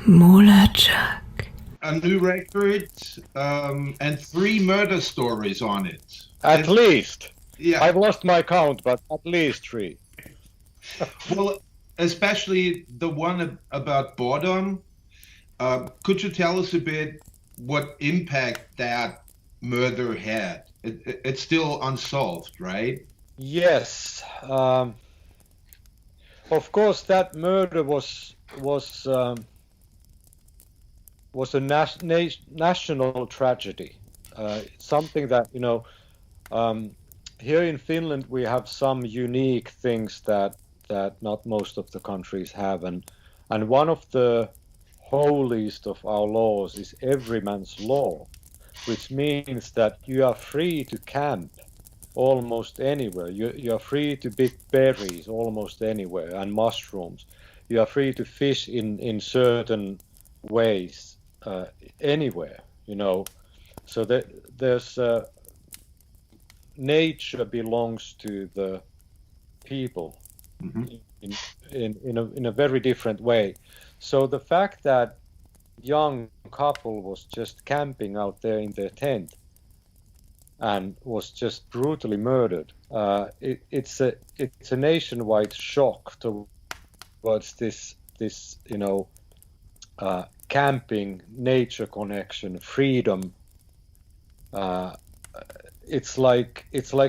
MULATSCHAG. A new record and 3 murder stories on it. At least. Yeah. I've lost my count, but at least 3. Well, especially the one about boredom. Could you tell us a bit what impact that murder had? It's still unsolved, right? Yes. Of course, that murder was a national tragedy. Something that, here in Finland we have some unique things that not most of the countries have, and one of the holiest of our laws is every man's law, which means that you are free to camp almost anywhere. You are free to pick berries almost anywhere, and mushrooms. You are free to fish in certain ways anywhere, So there's nature belongs to the people in a very different way. So the fact that young couple was just camping out there in their tent and was just brutally murdered, it's a nationwide shock towards this camping, nature connection, freedom. It's like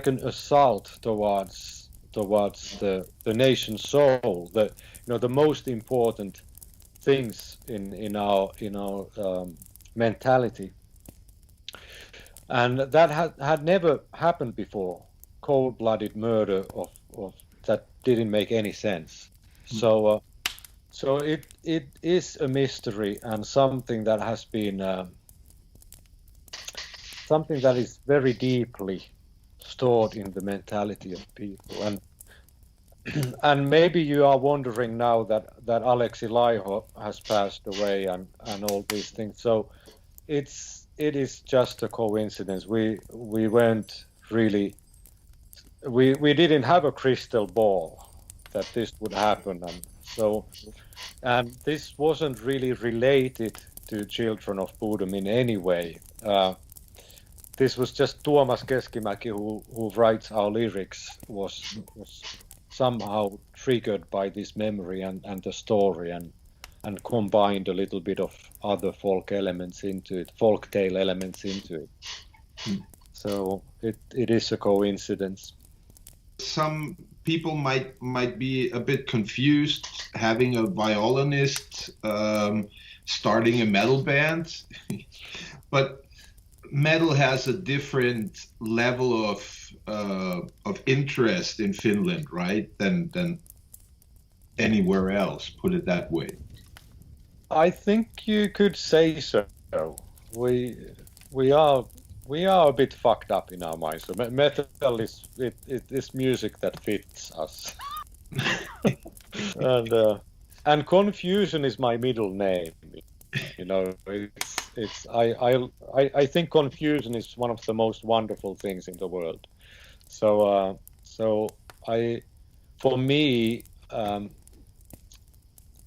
an assault towards the nation's soul, the most important things in our mentality, and that had never happened before. Cold-blooded murder of that didn't make any sense. So it is a mystery and something that has been something that is very deeply stored in the mentality of people. And maybe you are wondering now that Aleksi Laiho has passed away and all these things. So it is just a coincidence. We weren't really, we didn't have a crystal ball that this would happen, and this wasn't really related to Children of Bodom in any way. This was just Tuomas Keskimäki, who writes our lyrics, was somehow triggered by this memory and the story, and combined a little bit of other folk elements into it, folk tale elements into it. So it is a coincidence. Some people might be a bit confused having a violinist starting a metal band, but metal has a different level of interest in Finland, right? Than anywhere else. Put it that way. I think you could say so. We are a bit fucked up in our minds. So metal is music that fits us, and confusion is my middle name. I think confusion is one of the most wonderful things in the world. So for me,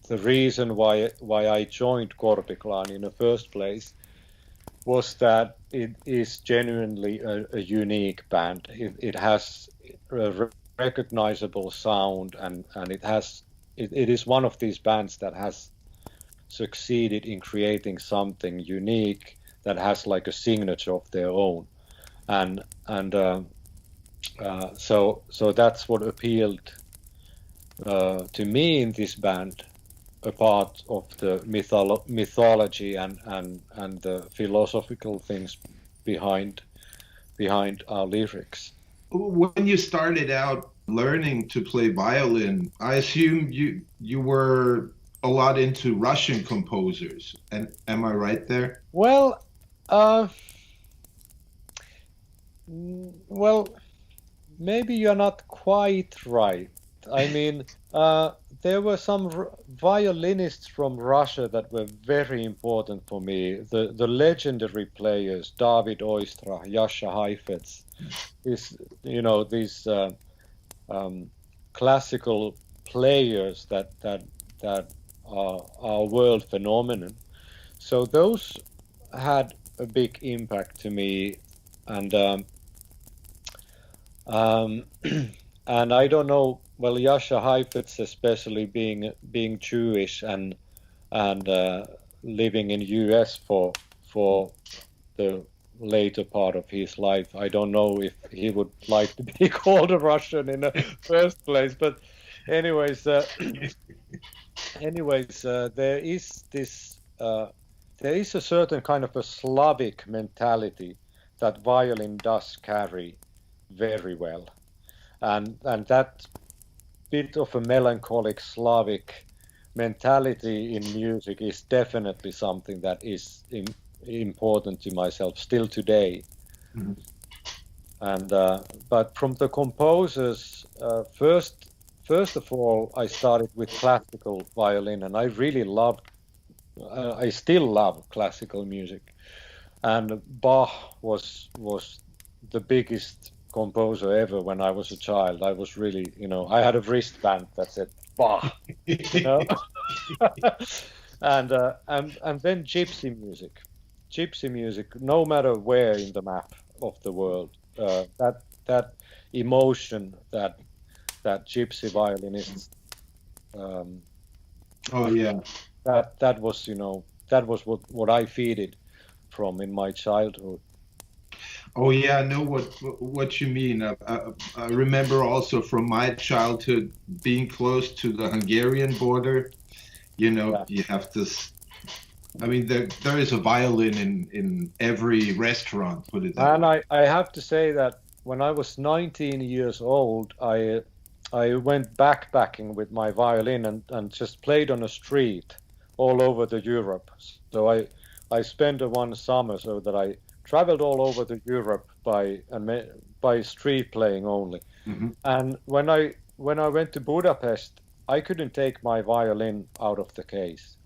the reason why I joined Korpiklaani in the first place was that it is genuinely a unique band. It has a recognizable sound, and it is one of these bands that has succeeded in creating something unique that has like a signature of their own, and so that's what appealed to me in this band, a part of the mythology and the philosophical things behind our lyrics. When you started out learning to play violin, I assume you were a lot into Russian composers, and am I right there? Well, maybe you're not quite right. I mean, there were some violinists from Russia that were very important for me. The legendary players, David Oistra, Jascha Heifetz, these classical players that are world phenomenon. So those had a big impact to me, and and I don't know. Well, Jascha Heifetz, especially being Jewish and living in US for the later part of his life. I don't know if he would like to be called a Russian in the first place, but anyways, there is this there is a certain kind of a Slavic mentality that violin does carry very well, and that bit of a melancholic Slavic mentality in music is definitely something that is important to myself still today. Mm-hmm. And but from the composers, first of all, I started with classical violin, and I really loved. I still love classical music, and Bach was the biggest composer ever when I was a child. I was really, I had a wristband that said Bach, and then gypsy music, no matter where in the map of the world, that emotion that gypsy violinists. Oh yeah. That was what I feeded from in my childhood. Oh yeah, I know what you mean. I remember also from my childhood being close to the Hungarian border. Yeah. You have this. I mean, there is a violin in every restaurant. Put it that way. And I have to say that when I was 19 years old, I went backpacking with my violin and just played on a street all over the Europe. So I spent one summer so that I traveled all over the Europe by street playing only. Mm-hmm. And when I went to Budapest, I couldn't take my violin out of the case.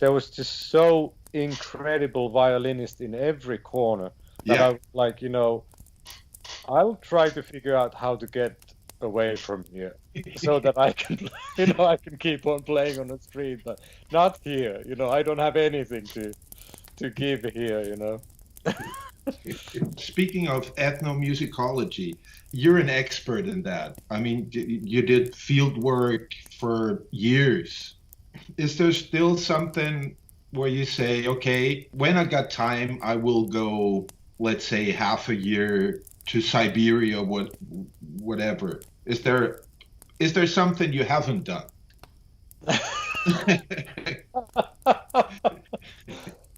There was just so incredible violinists in every corner that I was like, I'll try to figure out how to get away from here so that I can I can keep on playing on the street, but not here. I don't have anything to give here. Speaking of ethnomusicology, you're an expert in that. I mean, you did field work for years. Is there still something where you say, okay, when I got time, I will go, let's say, half a year to Siberia, whatever? Is there something you haven't done?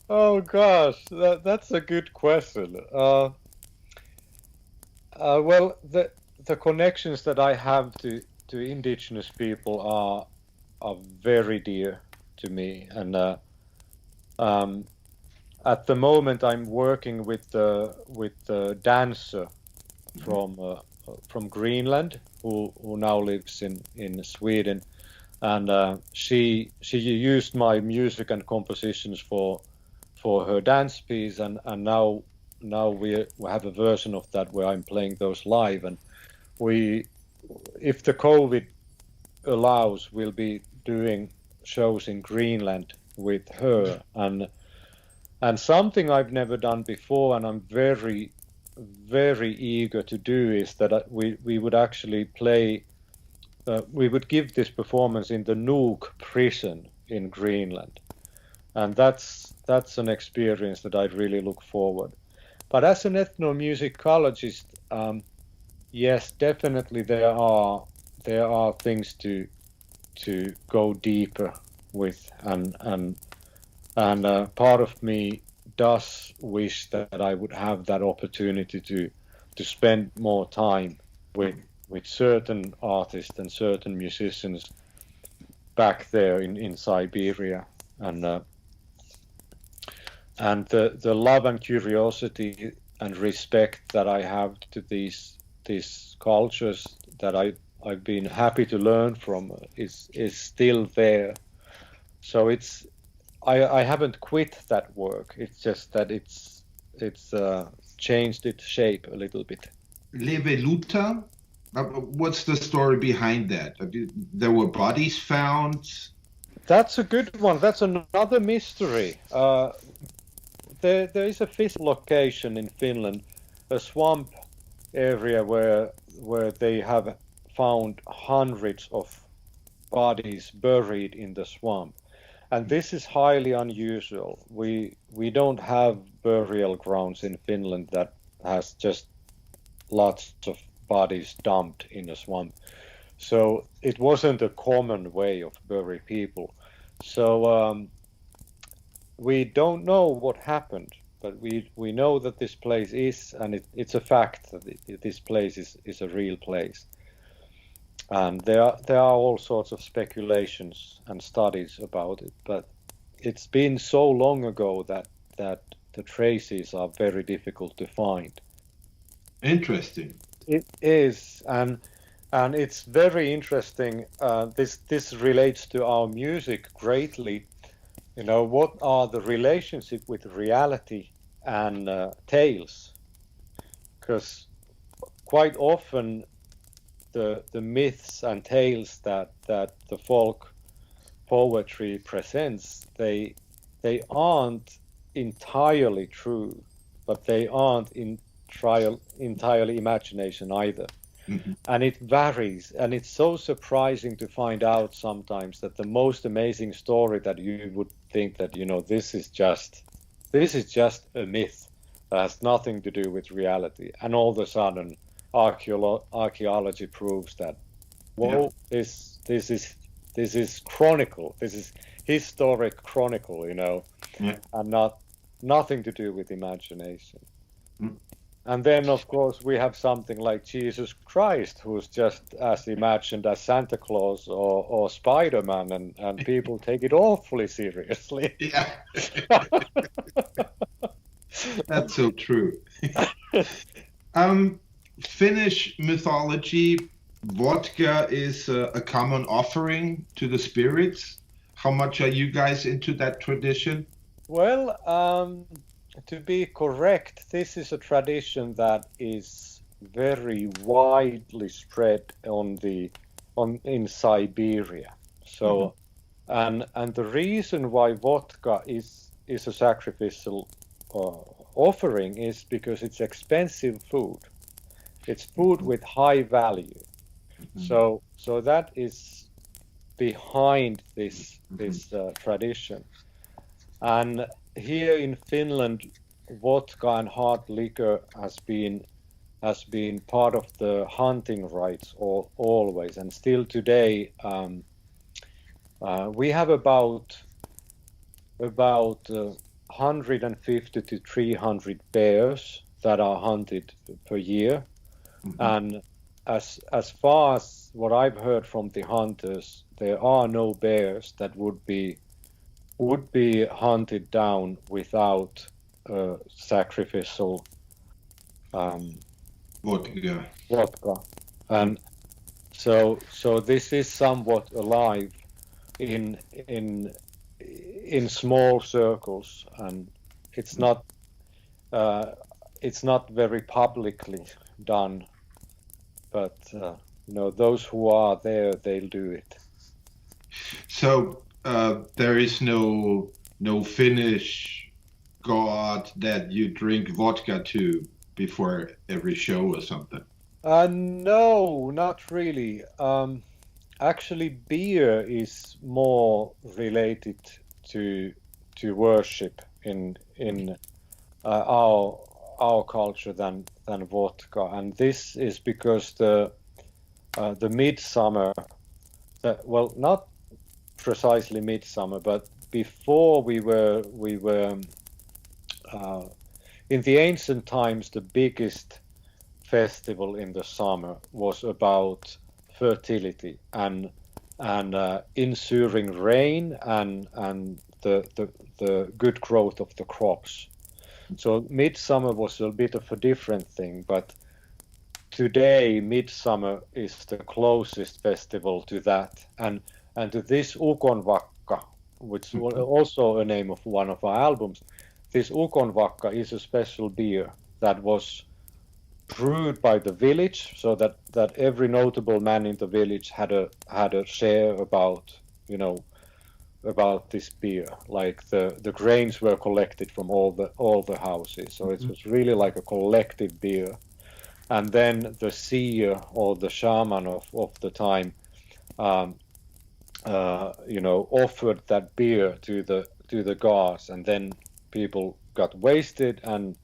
Oh gosh, that's a good question. Well, the connections that I have to indigenous people are very dear to me, and at the moment I'm working with the dancer from Greenland who now lives in Sweden, and she used my music and compositions for her dance piece, and now we have a version of that where I'm playing those live, and if the COVID allows, we'll be doing shows in Greenland with her, and something I've never done before, and I'm very, very eager to do, is that we would actually play. We would give this performance in the Nuuk prison in Greenland, and that's an experience that I really look forward. But as an ethnomusicologist, yes, definitely there are things to go deeper with, and part of me does wish that I would have that opportunity to spend more time with certain artists and certain musicians back there in Siberia, and the love and curiosity and respect that I have to these cultures that I've been happy to learn from is still there. So I haven't quit that work. It's just that it's changed its shape a little bit. Leveluta? What's the story behind that? There were bodies found. That's a good one. That's another mystery. There is a physical location in Finland, a swamp area where they have found hundreds of bodies buried in the swamp, and this is highly unusual. We don't have burial grounds in Finland that has just lots of bodies dumped in a swamp. So it wasn't a common way of bury people. So we don't know what happened, but we know that this place is, and it's a fact that this place is a real place. And there are all sorts of speculations and studies about it, but it's been so long ago that the traces are very difficult to find. Interesting. It is, and it's very interesting. This relates to our music greatly. You know, what are the relationship with reality and tales? Because quite often the myths and tales that the folk poetry presents, they aren't entirely true, but they aren't entirely imagination either. Mm-hmm. And it varies, and it's so surprising to find out sometimes that the most amazing story that you would think that, you know, this is just a myth that has nothing to do with reality, and all of a sudden archaeology proves that, whoa, Yeah. this is chronicle, this is historic chronicle, you know, Yeah. and nothing to do with imagination. Mm. And then, of course, we have something like Jesus Christ, who's just as imagined as Santa Claus or Spider-Man, and people take it awfully seriously. Yeah. That's so true. Finnish mythology, vodka is a common offering to the spirits. How much are you guys into that tradition? Well, to be correct, this is a tradition that is very widely spread in Siberia. So, and the reason why vodka is a sacrificial offering is because it's expensive food. It's food with high value. So that is behind this tradition. And here in Finland, vodka and hard liquor has been part of the hunting rites always, and still today. We have about 150 to 300 bears that are hunted per year, and as far as what I've heard from the hunters, there are no bears that would be hunted down without sacrificial vodka. And so this is somewhat alive in small circles, and it's not very publicly done, but you know, those who are there, they'll do it. So there is no Finnish god that you drink vodka to before every show or something? No, not really. Actually, beer is more related to worship in our culture than vodka, and this is because the midsummer, well, not precisely midsummer, but before we were in the ancient times, the biggest festival in the summer was about fertility and ensuring rain and the good growth of the crops. So midsummer was a bit of a different thing, but today midsummer is the closest festival to that, and to this Ukonvakka, which was also a name of one of our albums. This Ukonvakka is a special beer that was brewed by the village, so that every notable man in the village had a share, about, you know, about this beer. Like the grains were collected from all the houses, so it was really like a collective beer. And then the seer or the shaman of the time, offered that beer to the gods, and then people got wasted and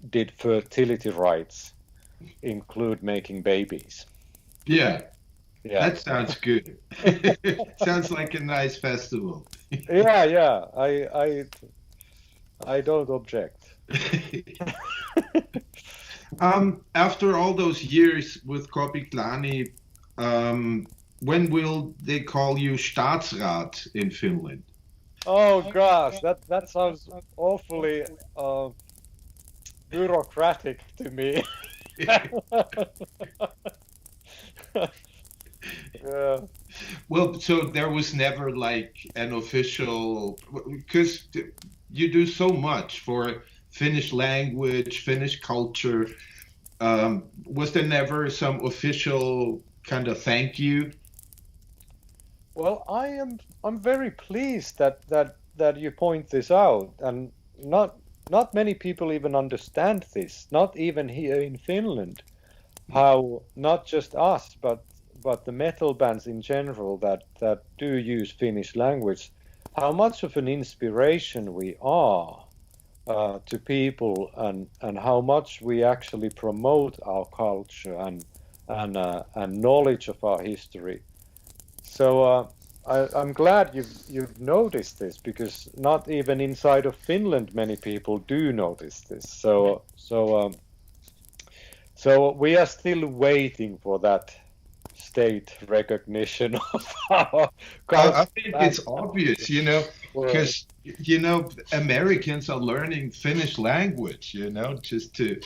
did fertility rites, include making babies. Yeah. Yeah, That sounds good. Sounds like a nice festival. yeah. I don't object. After all those years with Korpiklaani, when will they call you Staatsrat in Finland? Oh gosh, that sounds awfully bureaucratic to me. Yeah. Well, so there was never like an official, because you do so much for Finnish language, Finnish culture. Was there never some official kind of thank you? Well, I'm very pleased that you point this out, and not many people even understand this, not even here in Finland, how not just us, but the metal bands in general that do use Finnish language, how much of an inspiration we are to people, and how much we actually promote our culture and knowledge of our history. So I'm glad you've noticed this, because not even inside of Finland many people do notice this. So we are still waiting for that state recognition of our culture. I think it's obvious, because Americans are learning Finnish language, just to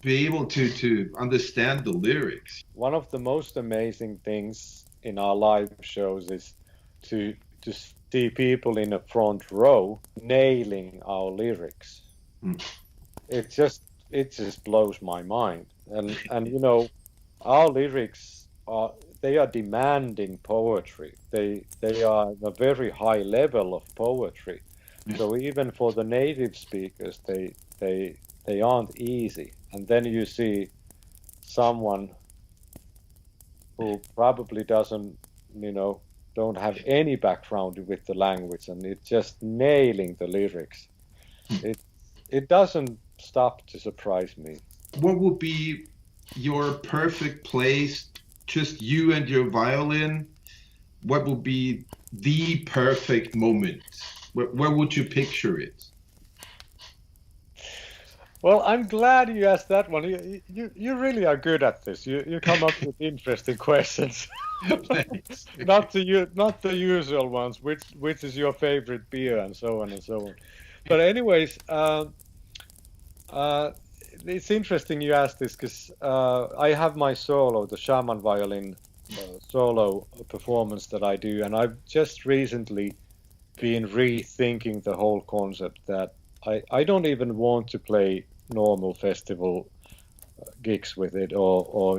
be able to understand the lyrics. One of the most amazing things in our live shows is to see people in a front row nailing our lyrics. It just blows my mind. And our lyrics are demanding poetry. They are a very high level of poetry. So even for the native speakers, they aren't easy. And then you see someone who probably don't have any background with the language, and it's just nailing the lyrics. It doesn't stop to surprise me. What would be your perfect place, just you and your violin? What would be the perfect moment? Where would you picture it? Well, I'm glad you asked that one. You really are good at this. You come up with interesting questions. Not the usual ones. Which is your favorite beer, and so on and so on. But anyways, it's interesting you asked this, because I have my solo, the Shaman violin solo performance that I do, and I've just recently been rethinking the whole concept that I don't even want to play normal festival gigs with it, or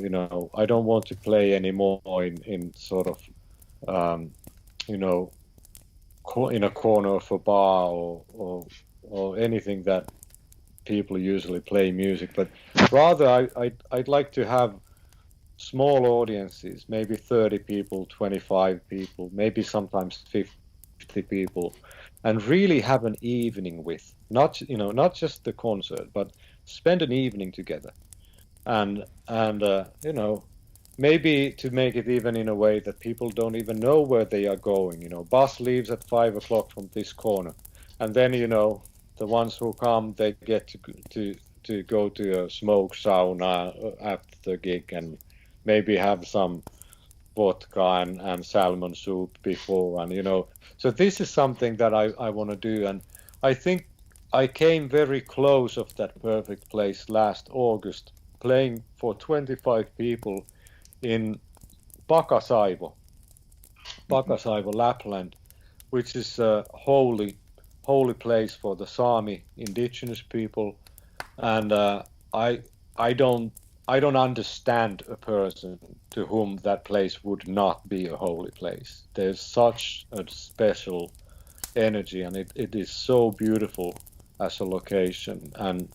I don't want to play anymore in sort of in a corner of a bar or anything that people usually play music, but rather I'd like to have small audiences, maybe 30 people, 25 people, maybe sometimes 50 people, and really have an evening with, not just the concert, but spend an evening together, and maybe to make it even in a way that people don't even know where they are going. Bus leaves at 5 o'clock from this corner, and then the ones who come, they get to go to a smoke sauna after the gig, and maybe have some vodka and salmon soup before, and so this is something that I want to do, and I think I came very close of that perfect place last August, playing for 25 people in Pakasaivo, Lapland, which is a holy place for the Sami indigenous people, and I I don't understand a person to whom that place would not be a holy place. There's such a special energy, and it is so beautiful as a location. And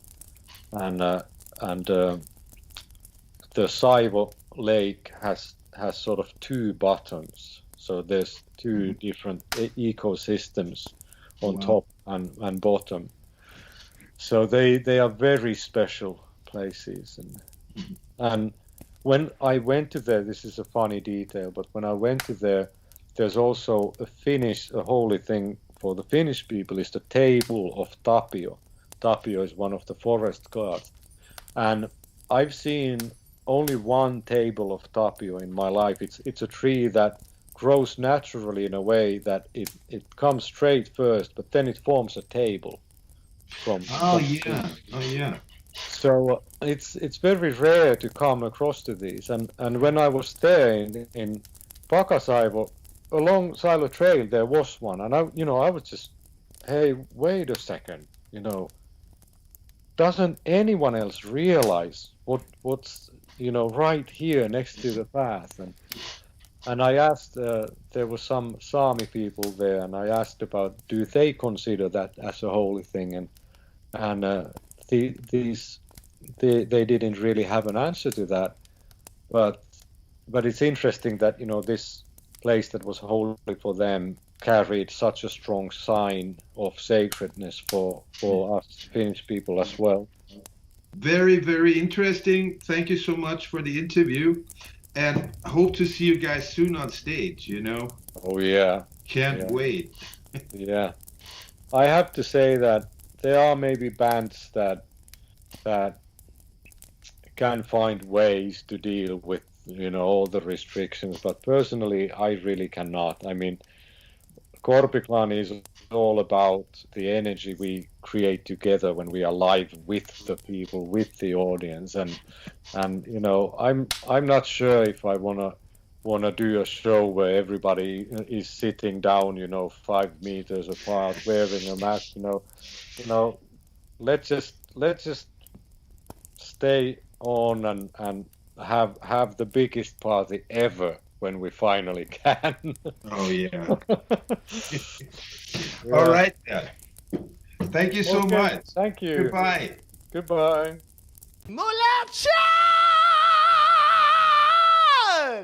the Saivo Lake has sort of two bottoms, so there's two different ecosystems on top and bottom. So they are very special places, and when I went to there, this is a funny detail, but when I went to there, there's also a holy thing for the Finnish people is the table of Tapio. Tapio is one of the forest gods, and I've seen only one table of Tapio in my life. It's a tree that grows naturally in a way that it comes straight first, but then it forms a table. So it's very rare to come across to these. And when I was there in Pakasaivo, along Silo Trail there was one, and I was just, hey, wait a second, doesn't anyone else realize what's right here next to the path? And I asked, there were some Sami people there, and I asked about, do they consider that as a holy thing? And they didn't really have an answer to that. But it's interesting that this place that was holy for them carried such a strong sign of sacredness for us Finnish people as well. Very, very interesting. Thank you so much for the interview, and hope to see you guys soon on stage. Oh yeah. Can't wait. Yeah. I have to say that there are maybe bands that can find ways to deal with all the restrictions, but personally I really cannot. I mean, Korpiklaani is all about the energy we create together when we are live with the people, with the audience, and I'm not sure if I wanna do a show where everybody is sitting down 5 meters apart wearing a mask. Let's just stay on and have the biggest party ever when we finally can. Oh yeah. All right then. Thank you so much. Thank you. Goodbye. Goodbye. MULATSCHAG!